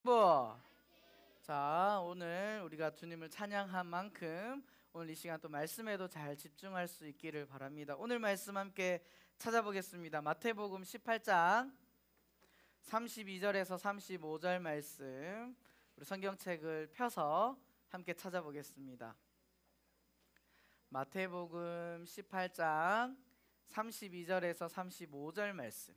축복. 자, 오늘 우리가 주님을 찬양한 만큼 오늘 이 시간 또 말씀에도 잘 집중할 수 있기를 바랍니다. 오늘 말씀 함께 찾아보겠습니다. 마태복음 18장 32절에서 35절 말씀, 우리 성경책을 펴서 함께 찾아보겠습니다. 마태복음 18장 32절에서 35절 말씀,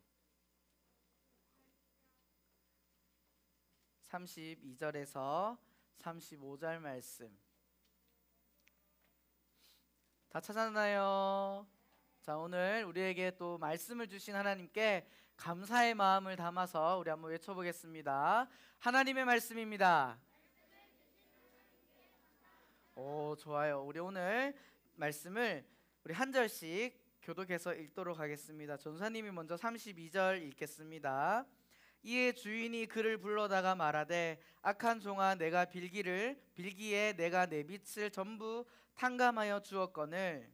32절에서 35절 말씀 다 찾았나요? 자, 오늘 우리에게 또 말씀을 주신 하나님께 감사의 마음을 담아서 우리 한번 외쳐보겠습니다. 하나님의 말씀입니다. 오, 좋아요. 우리 오늘 말씀을 우리 한 절씩 교독해서 읽도록 하겠습니다. 전사님이 먼저 32절 읽겠습니다. 이에 주인이 그를 불러다가 말하되 악한 종아, 내가 빌기에 내가 내 빛을 전부 탕감하여 주었거늘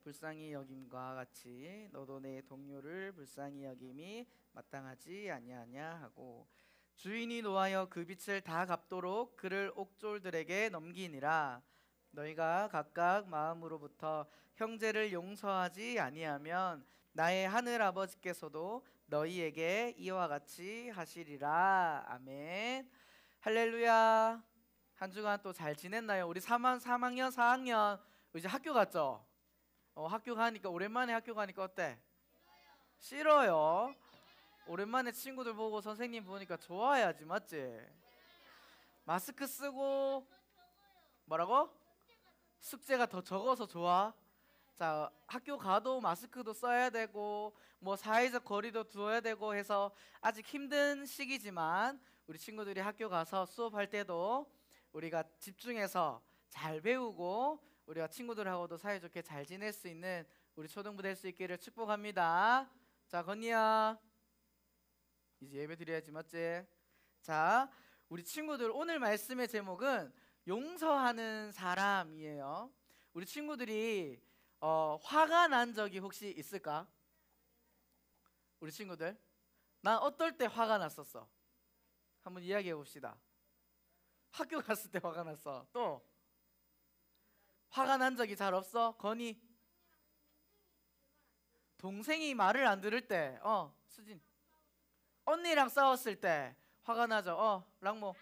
불쌍히 여김과 같이 너도 내 동료를 불쌍히 여김이 마땅하지 아니하냐 하고, 주인이 노하여 그 빛을 다 갚도록 그를 옥졸들에게 넘기니라. 너희가 각각 마음으로부터 형제를 용서하지 아니하면 나의 하늘 아버지께서도 너희에게 이와 같이 하시리라. 아멘. 할렐루야. 한 주간 또 잘 지냈나요? 우리 3학년 4학년 이제 학교 갔죠? 학교 가니까, 오랜만에 학교 가니까 어때? 싫어요. 오랜만에 친구들 보고 선생님 보니까 좋아야지, 맞지? 마스크 쓰고 뭐라고? 숙제가 더 적어서 좋아? 자, 학교 가도 마스크도 써야 되고 뭐 사회적 거리도 두어야 되고 해서 아직 힘든 시기지만, 우리 친구들이 학교 가서 수업할 때도 우리가 집중해서 잘 배우고 우리가 친구들하고도 사이좋게 잘 지낼 수 있는 우리 초등부 될 수 있기를 축복합니다. 자, 건니야 이제 예배 드려야지, 맞지? 자, 우리 친구들 오늘 말씀의 제목은 용서하는 사람이에요. 우리 친구들이 화가 난 적이 혹시 있을까? 우리 친구들, 난 어떨 때 화가 났었어? 한번 이야기해 봅시다. 학교 갔을 때 화가 났어. 또 화가 난 적이 잘 없어? 건이? 동생이 말을 안 들을 때. 수진, 언니랑 싸웠을 때 화가 나죠? 랑모,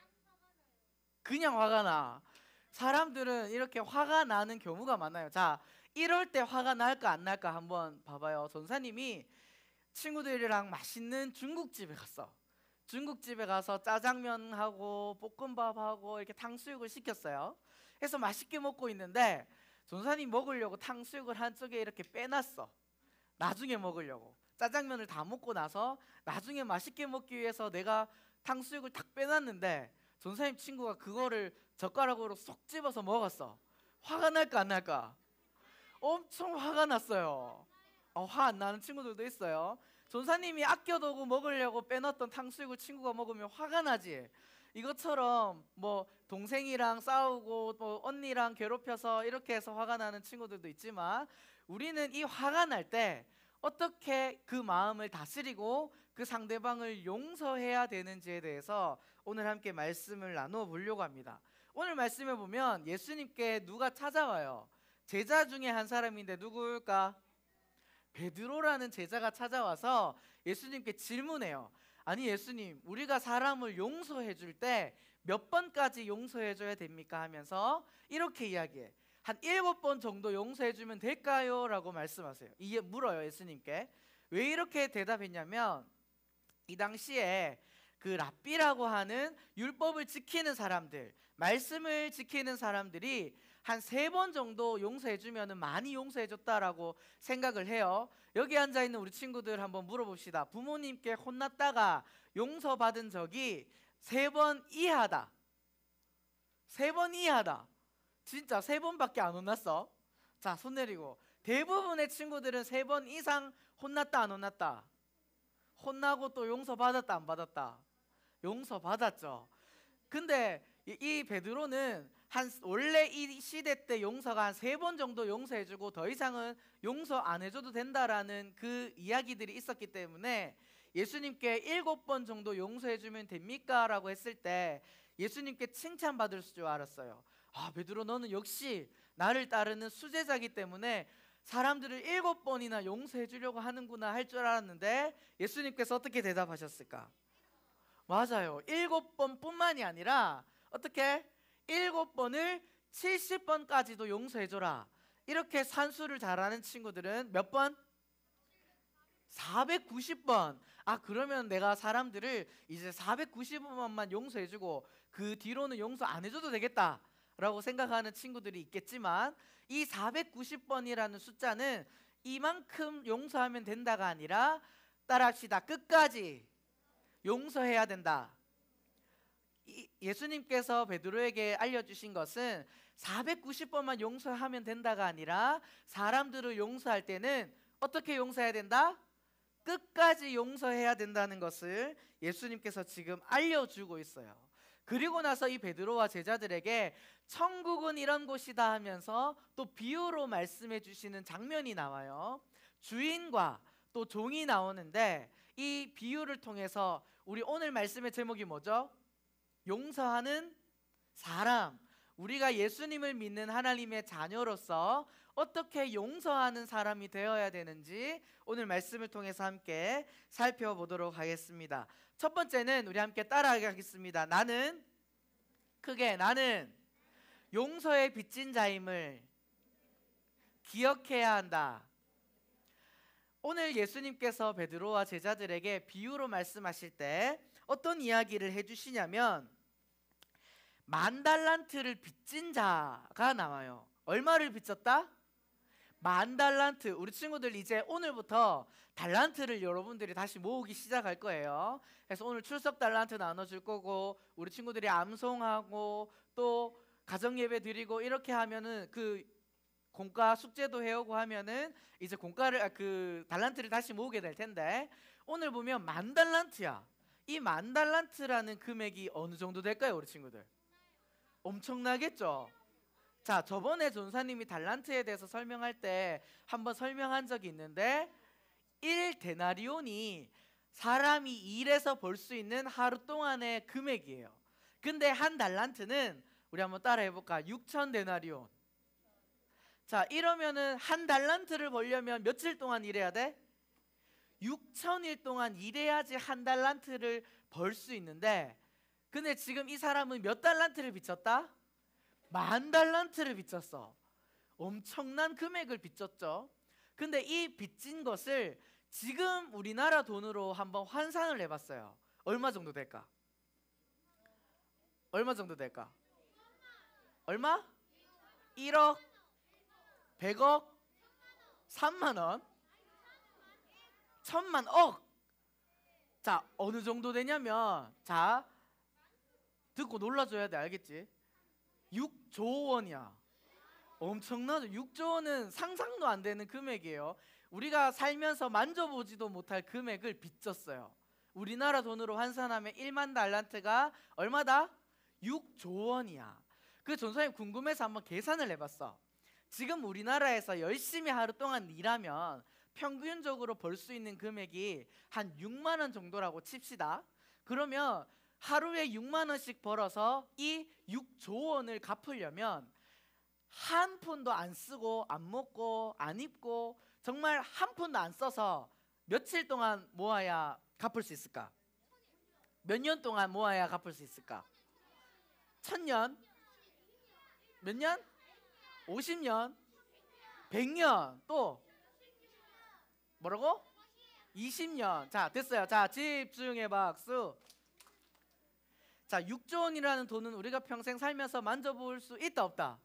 그냥 화가 나. 사람들은 이렇게 화가 나는 경우가 많아요. 자, 이럴 때 화가 날까 안 날까 한번 봐봐요. 전사님이 친구들이랑 맛있는 중국집에 갔어. 중국집에 가서 짜장면하고 볶음밥하고 이렇게 탕수육을 시켰어요. 그래서 맛있게 먹고 있는데 전사님 먹으려고 탕수육을 한쪽에 이렇게 빼놨어. 나중에 먹으려고. 짜장면을 다 먹고 나서 나중에 맛있게 먹기 위해서 내가 탕수육을 탁 빼놨는데 전사님 친구가 그거를 젓가락으로 쏙 집어서 먹었어. 화가 날까 안 날까? 엄청 화가 났어요. 화 안 나는 친구들도 있어요. 전사님이 아껴두고 먹으려고 빼놨던 탕수육을 친구가 먹으면 화가 나지. 이것처럼 뭐 동생이랑 싸우고 또 언니랑 괴롭혀서 이렇게 해서 화가 나는 친구들도 있지만, 우리는 이 화가 날 때 어떻게 그 마음을 다스리고 그 상대방을 용서해야 되는지에 대해서 오늘 함께 말씀을 나누어 보려고 합니다. 오늘 말씀에 보면 예수님께 누가 찾아와요? 제자 중에 한 사람인데 누구일까? 베드로라는 제자가 찾아와서 예수님께 질문해요. 아니 예수님, 우리가 사람을 용서해 줄 때 몇 번까지 용서해 줘야 됩니까? 하면서 이렇게 이야기해. 한 7번 정도 용서해 주면 될까요? 라고 말씀하세요. 이게 물어요, 예수님께. 왜 이렇게 대답했냐면, 이 당시에 그 랍비라고 하는 율법을 지키는 사람들, 말씀을 지키는 사람들이 한 3번 정도 용서해 주면 많이 용서해 줬다라고 생각을 해요. 여기 앉아있는 우리 친구들 한번 물어봅시다. 부모님께 혼났다가 용서받은 적이 3번 이하다. 3번 이하다. 진짜 3번밖에 안 혼났어? 자, 손 내리고. 대부분의 친구들은 3번 이상 혼났다 안 혼났다? 혼나고 또 용서받았다 안 받았다? 용서받았죠. 근데 이 베드로는 원래 이 시대 때 용서가 한 3번 정도 용서해주고 더 이상은 용서 안 해줘도 된다라는 그 이야기들이 있었기 때문에 예수님께 7번 정도 용서해 주면 됩니까? 라고 했을 때 예수님께 칭찬받을 줄 알았어요. 아, 베드로 너는 역시 나를 따르는 수제자이기 때문에 사람들을 7번이나 용서해 주려고 하는구나 할 줄 알았는데 예수님께서 어떻게 대답하셨을까? 맞아요. 7번뿐만이 아니라 어떻게? 7번을 70번까지도 용서해 줘라. 이렇게 산수를 잘하는 친구들은 몇 번? 490번. 아, 그러면 내가 사람들을 이제 490번만 용서해주고 그 뒤로는 용서 안 해줘도 되겠다 라고 생각하는 친구들이 있겠지만, 이 490번이라는 숫자는 이만큼 용서하면 된다가 아니라, 따라합시다, 끝까지 용서해야 된다. 예수님께서 베드로에게 알려주신 것은 490번만 용서하면 된다가 아니라 사람들을 용서할 때는 어떻게 용서해야 된다? 끝까지 용서해야 된다는 것을 예수님께서 지금 알려주고 있어요. 그리고 나서 이 베드로와 제자들에게 천국은 이런 곳이다 하면서 또 비유로 말씀해 주시는 장면이 나와요. 주인과 또 종이 나오는데, 이 비유를 통해서 우리 오늘 말씀의 제목이 뭐죠? 용서하는 사람. 우리가 예수님을 믿는 하나님의 자녀로서 어떻게 용서하는 사람이 되어야 되는지 오늘 말씀을 통해서 함께 살펴보도록 하겠습니다. 첫 번째는 우리 함께 따라하겠습니다. 나는 용서의 빚진 자임을 기억해야 한다. 오늘 예수님께서 베드로와 제자들에게 비유로 말씀하실 때 어떤 이야기를 해주시냐면, 10,000달란트를 빚진 자가 나와요. 얼마를 빚졌다? 10,000달란트. 우리 친구들 이제 오늘부터 달란트를 여러분들이 다시 모으기 시작할 거예요. 그래서 오늘 출석 달란트 나눠줄 거고, 우리 친구들이 암송하고 또 가정예배 드리고 이렇게 하면은 그 공과 숙제도 해오고 하면은 이제 그 달란트를 다시 모으게 될 텐데, 오늘 보면 10,000달란트야. 이 10,000달란트라는 금액이 어느 정도 될까요, 우리 친구들? 엄청나겠죠? 자, 저번에 전사님이 달란트에 대해서 설명할 때 한번 설명한 적이 있는데, 1데나리온이 사람이 일해서 벌 수 있는 하루 동안의 금액이에요. 근데 한 달란트는 우리 한번 따라 해볼까? 6,000데나리온. 자, 이러면은 한 달란트를 벌려면 며칠 동안 일해야 돼? 6,000일 동안 일해야지 한 달란트를 벌 수 있는데, 근데 지금 이 사람은 몇 달란트를 빚졌다? 10,000달란트를 빚졌어. 엄청난 금액을 빚졌죠. 근데 이 빚진 것을 지금 우리나라 돈으로 한번 환산을 해봤어요. 얼마 정도 될까? 얼마 정도 될까? 얼마? 1억? 100억? 3만원? 1,000만억? 자, 어느 정도 되냐면, 자, 듣고 놀라줘야 돼. 알겠지? 6조 원이야. 엄청나죠? 6조 원은 상상도 안 되는 금액이에요. 우리가 살면서 만져보지도 못할 금액을 빚졌어요. 우리나라 돈으로 환산하면 1만 달란트가 얼마다? 6조 원이야. 그 전사님 궁금해서 한번 계산을 해봤어. 지금 우리나라에서 열심히 하루 동안 일하면 평균적으로 벌 수 있는 금액이 한 6만 원 정도라고 칩시다. 그러면 하루에 6만 원씩 벌어서 이 6조 원을 갚으려면 한 푼도 안 쓰고 안 먹고 안 입고 정말 한 푼도 안 써서 며칠 동안 모아야 갚을 수 있을까? 몇 년 동안 모아야 갚을 수 있을까? 1,000년? 몇 년? 50년? 100년? 또 뭐라고? 20년. 자, 됐어요. 자, 집중해 박수. 자, 6조 원이라는 돈은 우리가 평생 살면서 만져볼 수 있다 없다?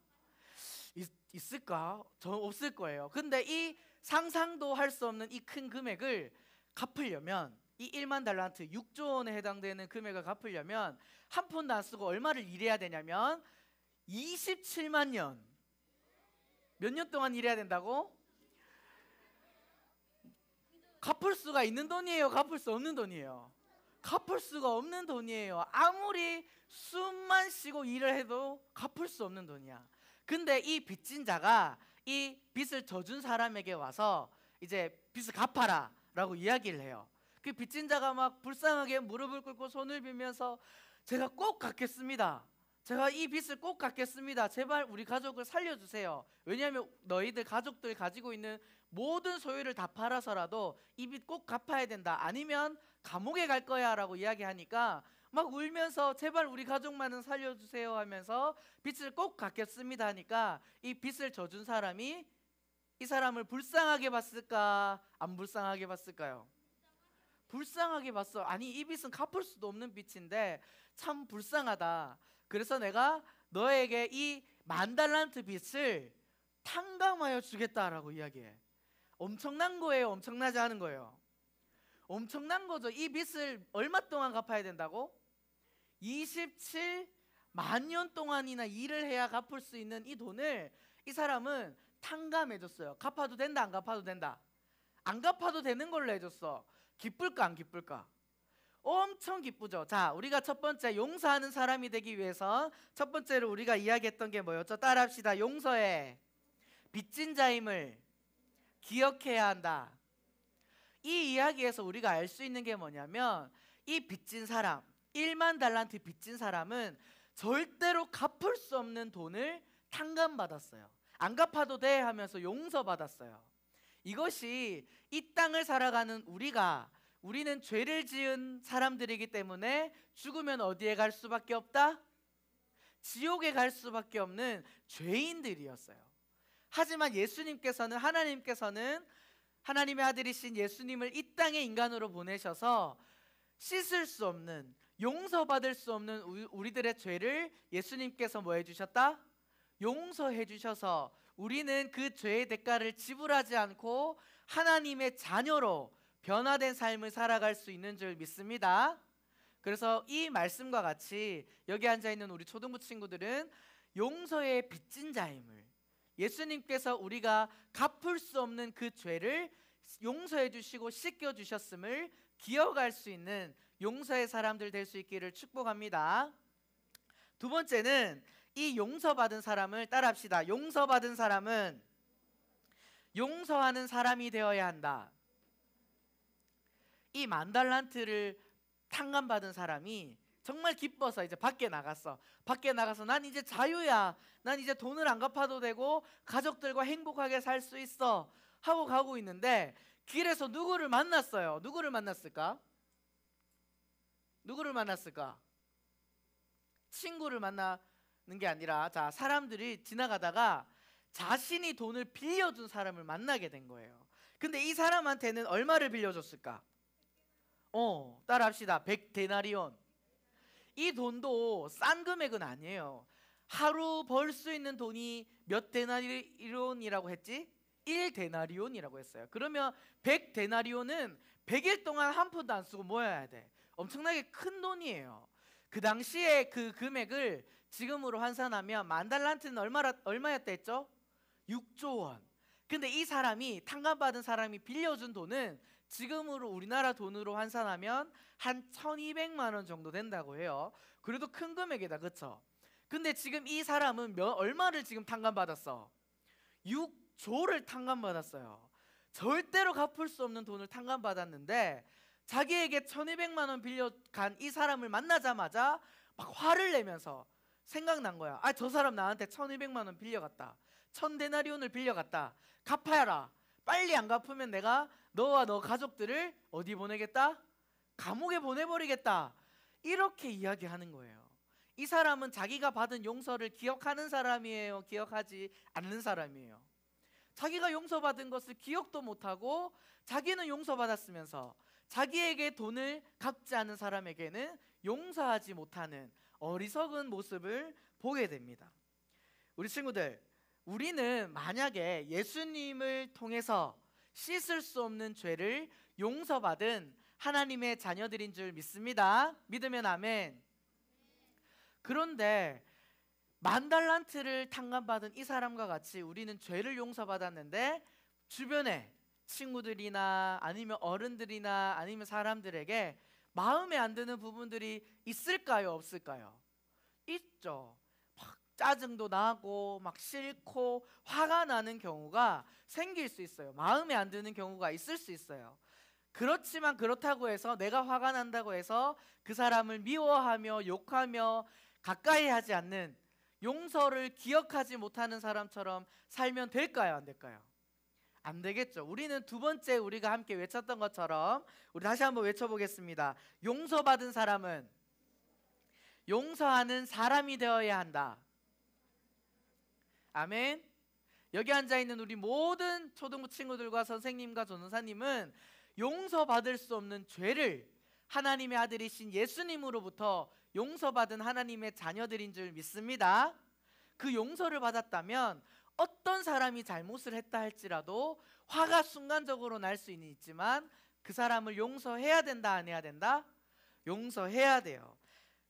있을까? 저 없을 거예요. 근데 이 상상도 할 수 없는 이 큰 금액을 갚으려면, 이 1만 달란트 6조 원에 해당되는 금액을 갚으려면 한 푼도 안 쓰고 얼마를 일해야 되냐면 27만 년. 몇 년 동안 일해야 된다고? 갚을 수가 있는 돈이에요? 갚을 수 없는 돈이에요? 갚을 수가 없는 돈이에요. 아무리 숨만 쉬고 일을 해도 갚을 수 없는 돈이야. 근데 이 빚진 자가 이 빚을 져준 사람에게 와서 이제 빚을 갚아라 라고 이야기를 해요. 그 빚진 자가 막 불쌍하게 무릎을 꿇고 손을 빌면서 제가 꼭 갚겠습니다. 제가 이 빚을 꼭 갚겠습니다. 제발 우리 가족을 살려주세요. 왜냐하면 너희들 가족들 가지고 있는 모든 소유를 다 팔아서라도 이 빚 꼭 갚아야 된다. 아니면 감옥에 갈 거야 라고 이야기하니까 막 울면서 제발 우리 가족만은 살려주세요 하면서 빚을 꼭 갚겠습니다 하니까 이 빚을 져준 사람이 이 사람을 불쌍하게 봤을까 안 불쌍하게 봤을까요? 불쌍하게 봤어. 아니 이 빚은 갚을 수도 없는 빚인데 참 불쌍하다. 그래서 내가 너에게 이 10,000달란트 빚을 탕감하여 주겠다라고 이야기해. 엄청난 거예요. 엄청나지 않은 거예요. 엄청난 거죠. 이 빚을 얼마 동안 갚아야 된다고? 27만 년 동안이나 일을 해야 갚을 수 있는 이 돈을 이 사람은 탕감해 줬어요. 갚아도 된다 안 갚아도 된다? 안 갚아도 되는 걸로 해줬어. 기쁠까 안 기쁠까? 엄청 기쁘죠. 자, 우리가 첫 번째 용서하는 사람이 되기 위해서 첫 번째로 우리가 이야기했던 게 뭐였죠? 따라합시다. 용서해. 빚진 자임을 기억해야 한다. 이 이야기에서 우리가 알 수 있는 게 뭐냐면 이 빚진 사람 10,000달란트 빚진 사람은 절대로 갚을 수 없는 돈을 탕감받았어요. 안 갚아도 돼 하면서 용서받았어요. 이것이 이 땅을 살아가는 우리는 죄를 지은 사람들이기 때문에 죽으면 어디에 갈 수밖에 없다? 지옥에 갈 수밖에 없는 죄인들이었어요. 하지만 하나님께서는 하나님의 아들이신 예수님을 이 땅에 인간으로 보내셔서 씻을 수 없는, 용서받을 수 없는 우리들의 죄를 예수님께서 뭐 해주셨다? 용서해 주셔서 우리는 그 죄의 대가를 지불하지 않고 하나님의 자녀로 변화된 삶을 살아갈 수 있는 줄 믿습니다. 그래서 이 말씀과 같이 여기 앉아있는 우리 초등부 친구들은 용서의 빚진 자임을, 예수님께서 우리가 갚을 수 없는 그 죄를 용서해 주시고 씻겨 주셨음을 기억할 수 있는 용서의 사람들 될 수 있기를 축복합니다. 두 번째는 이 용서받은 사람을 따라합시다. 용서받은 사람은 용서하는 사람이 되어야 한다. 이 10,000달란트를 탕감받은 사람이 정말 기뻐서 이제 밖에 나갔어. 밖에 나가서 난 이제 자유야. 난 이제 돈을 안 갚아도 되고 가족들과 행복하게 살 수 있어 하고 가고 있는데 길에서 누구를 만났어요. 누구를 만났을까? 누구를 만났을까? 친구를 만나는 게 아니라 사람들이 지나가다가 자신이 돈을 빌려준 사람을 만나게 된 거예요. 근데 이 사람한테는 얼마를 빌려줬을까? 따라합시다. 100데나리온. 이 돈도 싼 금액은 아니에요. 하루 벌 수 있는 돈이 몇 데나리온이라고 했지? 1데나리온이라고 했어요. 그러면 100데나리온은 100일 동안 한 푼도 안 쓰고 모여야 돼. 엄청나게 큰 돈이에요. 그 당시에 그 금액을 지금으로 환산하면 10,000달란트는 얼마였다 했죠? 6조 원. 근데 이 사람이 탕감받은 사람이 빌려준 돈은 지금으로 우리나라 돈으로 환산하면 한 1,200만 원 정도 된다고 해요. 그래도 큰 금액이다, 그렇죠? 근데 지금 이 사람은 얼마를 지금 탕감받았어? 6조를 탕감받았어요. 절대로 갚을 수 없는 돈을 탕감받았는데 자기에게 1,200만 원 빌려간 이 사람을 만나자마자 막 화를 내면서 생각난 거야. 저 사람 나한테 1,200만 원 빌려갔다. 1,000데나리온을 빌려갔다. 갚아야라. 빨리 안 갚으면 내가 너와 너 가족들을 어디 보내겠다? 감옥에 보내버리겠다. 이렇게 이야기하는 거예요. 이 사람은 자기가 받은 용서를 기억하는 사람이에요? 기억하지 않는 사람이에요? 자기가 용서받은 것을 기억도 못하고 자기는 용서받았으면서 자기에게 돈을 갚지 않은 사람에게는 용서하지 못하는 어리석은 모습을 보게 됩니다. 우리 친구들, 우리는 만약에 예수님을 통해서 씻을 수 없는 죄를 용서받은 하나님의 자녀들인 줄 믿습니다. 믿으면 아멘. 그런데 10,000달란트를 탕감받은 이 사람과 같이 우리는 죄를 용서받았는데 주변에 친구들이나 아니면 어른들이나 아니면 사람들에게 마음에 안 드는 부분들이 있을까요? 없을까요? 있죠. 막 짜증도 나고 막 싫고 화가 나는 경우가 생길 수 있어요. 마음에 안 드는 경우가 있을 수 있어요. 그렇지만 그렇다고 해서 내가 화가 난다고 해서 그 사람을 미워하며 욕하며 가까이 하지 않는, 용서를 기억하지 못하는 사람처럼 살면 될까요? 안 될까요? 안 되겠죠. 우리는 두 번째 우리가 함께 외쳤던 것처럼 우리 다시 한번 외쳐보겠습니다. 용서받은 사람은 용서하는 사람이 되어야 한다. 아멘. 여기 앉아있는 우리 모든 초등부 친구들과 선생님과 전도사님은 용서받을 수 없는 죄를 하나님의 아들이신 예수님으로부터 용서받은 하나님의 자녀들인 줄 믿습니다. 그 용서를 받았다면 어떤 사람이 잘못을 했다 할지라도 화가 순간적으로 날 수는 있지만 그 사람을 용서해야 된다, 안 해야 된다? 용서해야 돼요.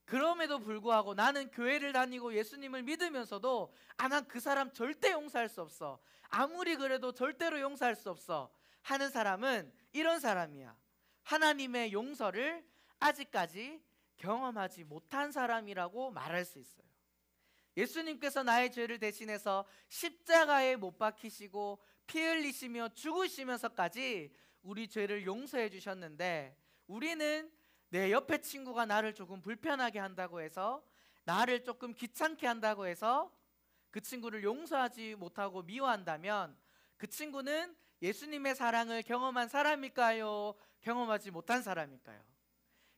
그럼에도 불구하고 나는 교회를 다니고 예수님을 믿으면서도 난 그 사람 절대 용서할 수 없어, 아무리 그래도 절대로 용서할 수 없어 하는 사람은 이런 사람이야. 하나님의 용서를 아직까지 경험하지 못한 사람이라고 말할 수 있어요. 예수님께서 나의 죄를 대신해서 십자가에 못 박히시고 피 흘리시며 죽으시면서까지 우리 죄를 용서해 주셨는데, 우리는 내 옆에 친구가 나를 조금 불편하게 한다고 해서, 나를 조금 귀찮게 한다고 해서 그 친구를 용서하지 못하고 미워한다면 그 친구는 예수님의 사랑을 경험한 사람일까요? 경험하지 못한 사람일까요?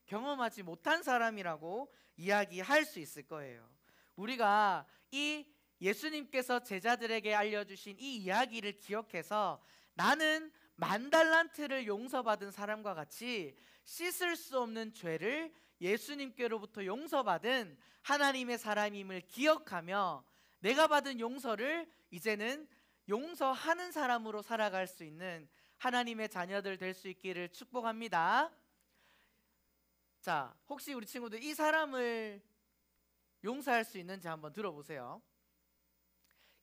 경험하지 못한 사람이라고 이야기할 수 있을 거예요. 우리가 이 예수님께서 제자들에게 알려주신 이 이야기를 기억해서 나는 10,000달란트를 용서받은 사람과 같이 씻을 수 없는 죄를 예수님께로부터 용서받은 하나님의 사람임을 기억하며 내가 받은 용서를 이제는 용서하는 사람으로 살아갈 수 있는 하나님의 자녀들 될 수 있기를 축복합니다. 자, 혹시 우리 친구들 이 사람을 용서할 수 있는지 한번 들어보세요.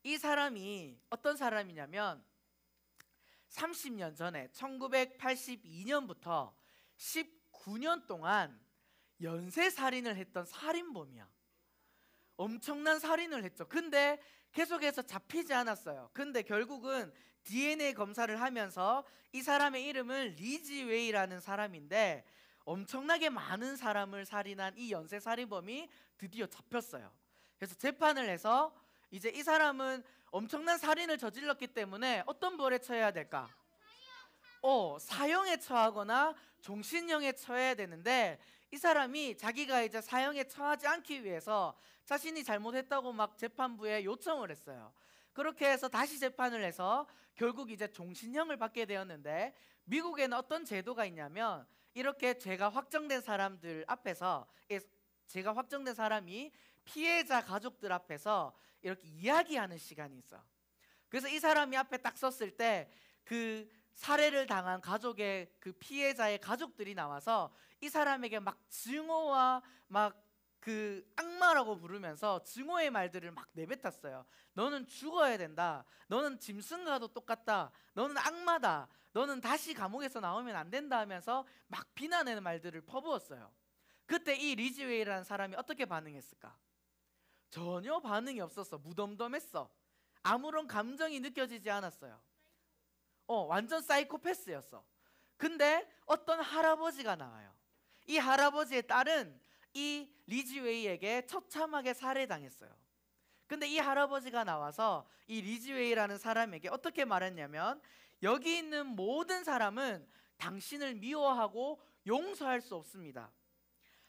이 사람이 어떤 사람이냐면 30년 전에 1982년부터 19년 동안 연쇄살인을 했던 살인범이야. 엄청난 살인을 했죠. 근데 계속해서 잡히지 않았어요. 근데 결국은 DNA 검사를 하면서 이 사람의 이름은 리지 웨이라는 사람인데, 엄청나게 많은 사람을 살인한 이 연쇄살인범이 드디어 잡혔어요. 그래서 재판을 해서 이제 이 사람은 엄청난 살인을 저질렀기 때문에 어떤 벌에 처해야 될까? 사형에 처하거나 종신형에 처해야 되는데, 이 사람이 자기가 이제 사형에 처하지 않기 위해서 자신이 잘못했다고 막 재판부에 요청을 했어요. 그렇게 해서 다시 재판을 해서 결국 이제 종신형을 받게 되었는데, 미국에는 어떤 제도가 있냐면 이렇게 죄가 확정된 사람들 앞에서, 죄가 확정된 사람이 피해자 가족들 앞에서 이렇게 이야기하는 시간이 있어. 그래서 이 사람이 앞에 딱 섰을 때 그 살해를 당한 가족의 그 피해자의 가족들이 나와서 이 사람에게 막 증오와 막 그 악마라고 부르면서 증오의 말들을 막 내뱉었어요. 너는 죽어야 된다. 너는 짐승과도 똑같다. 너는 악마다. 너는 다시 감옥에서 나오면 안 된다 하면서 막 비난하는 말들을 퍼부었어요. 그때 이 리지웨이라는 사람이 어떻게 반응했을까? 전혀 반응이 없었어. 무덤덤했어. 아무런 감정이 느껴지지 않았어요. 완전 사이코패스였어. 근데 어떤 할아버지가 나와요. 이 할아버지의 딸은 이 리지웨이에게 처참하게 살해당했어요. 근데 이 할아버지가 나와서 이 리지웨이라는 사람에게 어떻게 말했냐면, 여기 있는 모든 사람은 당신을 미워하고 용서할 수 없습니다.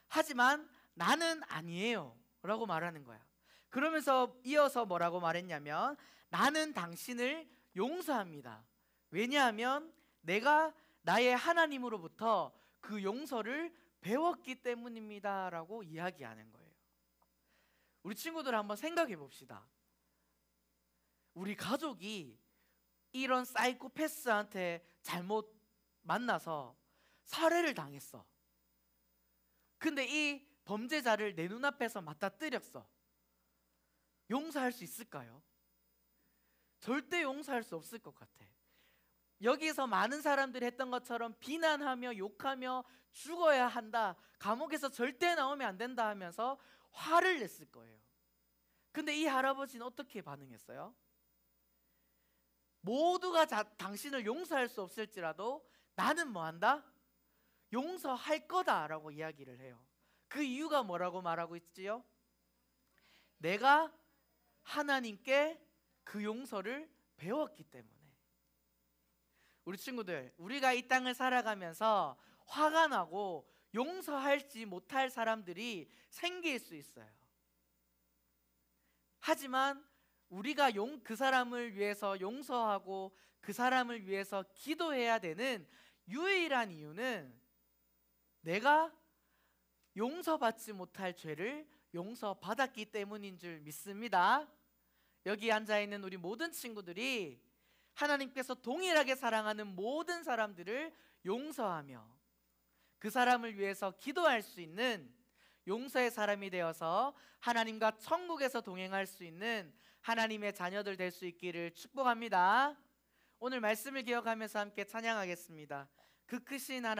하지만 나는 아니에요 라고 말하는 거야. 그러면서 이어서 뭐라고 말했냐면, 나는 당신을 용서합니다. 왜냐하면 내가 나의 하나님으로부터 그 용서를 배웠기 때문입니다 라고 이야기하는 거예요. 우리 친구들 한번 생각해 봅시다. 우리 가족이 이런 사이코패스한테 잘못 만나서 살해를 당했어. 근데 이 범죄자를 내 눈앞에서 맞닥뜨렸어. 용서할 수 있을까요? 절대 용서할 수 없을 것 같아. 여기서 많은 사람들이 했던 것처럼 비난하며 욕하며 죽어야 한다, 감옥에서 절대 나오면 안 된다 하면서 화를 냈을 거예요. 근데 이 할아버지는 어떻게 반응했어요? 모두가 당신을 용서할 수 없을지라도 나는 뭐 한다? 용서할 거다라고 이야기를 해요. 그 이유가 뭐라고 말하고 있지요? 내가 하나님께 그 용서를 배웠기 때문에. 우리 친구들, 우리가 이 땅을 살아가면서 화가 나고 용서할지 못할 사람들이 생길 수 있어요. 하지만 우리가 그 사람을 위해서 용서하고 그 사람을 위해서 기도해야 되는 유일한 이유는 내가 용서받지 못할 죄를 용서받았기 때문인 줄 믿습니다. 여기 앉아있는 우리 모든 친구들이 하나님께서 동일하게 사랑하는 모든 사람들을 용서하며 그 사람을 위해서 기도할 수 있는 용서의 사람이 되어서 하나님과 천국에서 동행할 수 있는 하나님의 자녀들 될 수 있기를 축복합니다. 오늘 말씀을 기억하면서 함께 찬양하겠습니다. 그 크신 하나님